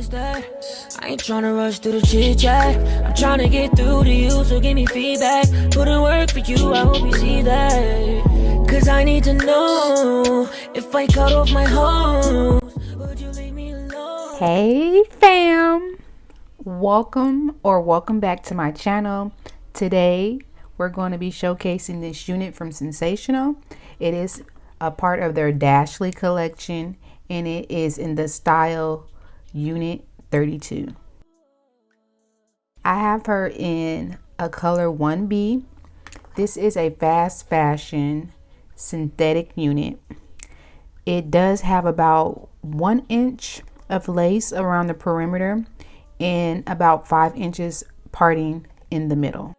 instead. I ain't tryna rush through the chit chat. I'm tryna get through to you, so give me feedback. Put in work for you, I hope you see that. Cause I need to know if I cut off my hose, would you leave me alone? Hey fam, welcome back to my channel. Today we're going to be showcasing this unit from Sensationnel. It is a part of their Dashley collection and it is in the style unit 32. I have her in a color 1B. This is a fast fashion synthetic unit. It does have about 1 inch of lace around the perimeter and about 5 inches parting in the middle.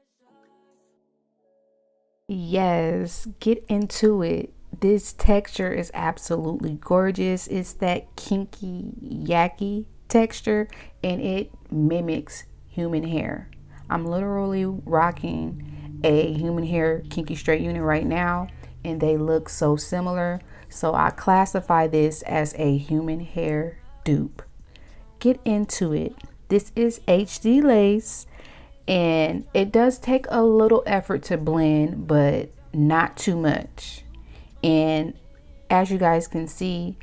Yes, get into it. This texture is absolutely gorgeous. It's that kinky, yucky texture and it mimics human hair. I'm literally rocking a human hair kinky straight unit right now and they look so similar. So I classify this as a human hair dupe. Get into it. This is HD lace and it does take a little effort to blend, but not too much. And as you guys can see,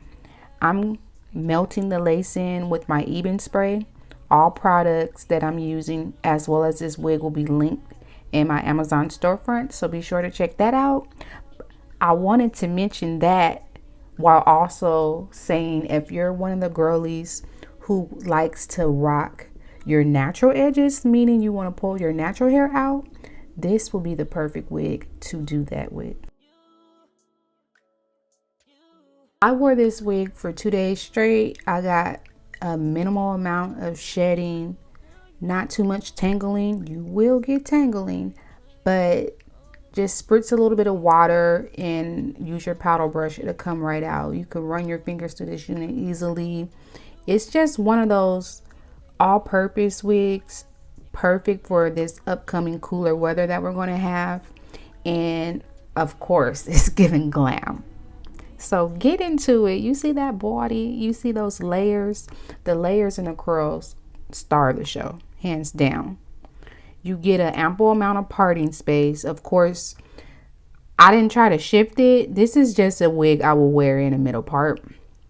I'm melting the lace in with my Ebin spray. All products that I'm using as well as this wig will be linked in my Amazon storefront, so be sure to check that out. I wanted to mention that while also saying if you're one of the girlies who likes to rock your natural edges, meaning you want to pull your natural hair out, this will be the perfect wig to do that with. I wore this wig for 2 days straight. I got a minimal amount of shedding, not too much tangling. You will get tangling, but just spritz a little bit of water and use your paddle brush. It'll come right out. You can run your fingers through this unit easily. It's just one of those all-purpose wigs, perfect for this upcoming cooler weather that we're going to have. And of course, it's giving glam. So get into it. You see that body, you see those layers, the layers and the curls star the show, hands down. You get an ample amount of parting space. Of course, I didn't try to shift it. This is just a wig I will wear in the middle part.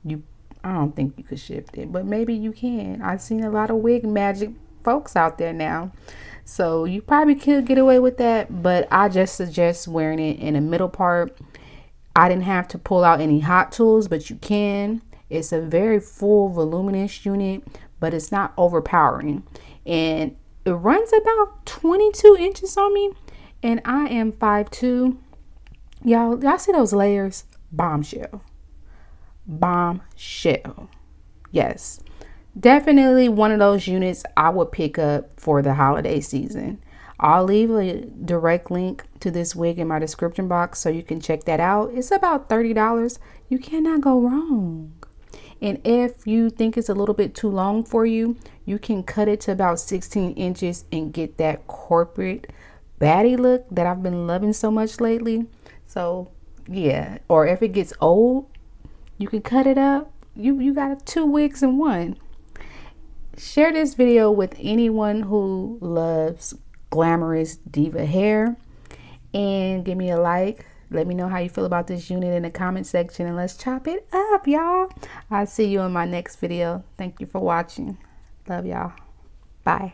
I don't think you could shift it, but maybe you can. I've seen a lot of wig magic folks out there now. So you probably could get away with that, but I just suggest wearing it in the middle part. I didn't have to pull out any hot tools, but you can. It's a very full, voluminous unit, but it's not overpowering. And it runs about 22 inches on me, and I am 5'2". Y'all see those layers? Bombshell. Bombshell. Yes. Definitely one of those units I would pick up for the holiday season. I'll leave a direct link to this wig in my description box so you can check that out. It's about $30. You cannot go wrong. And if you think it's a little bit too long for you, you can cut it to about 16 inches and get that corporate baddie look that I've been loving so much lately. So yeah, or if it gets old, you can cut it up. You got 2 wigs in one. Share this video with anyone who loves glamorous diva hair and give me a like. Let me know how you feel about this unit in the comment section and let's chop it up, y'all. I'll see you in my next video. Thank you for watching. Love y'all. Bye.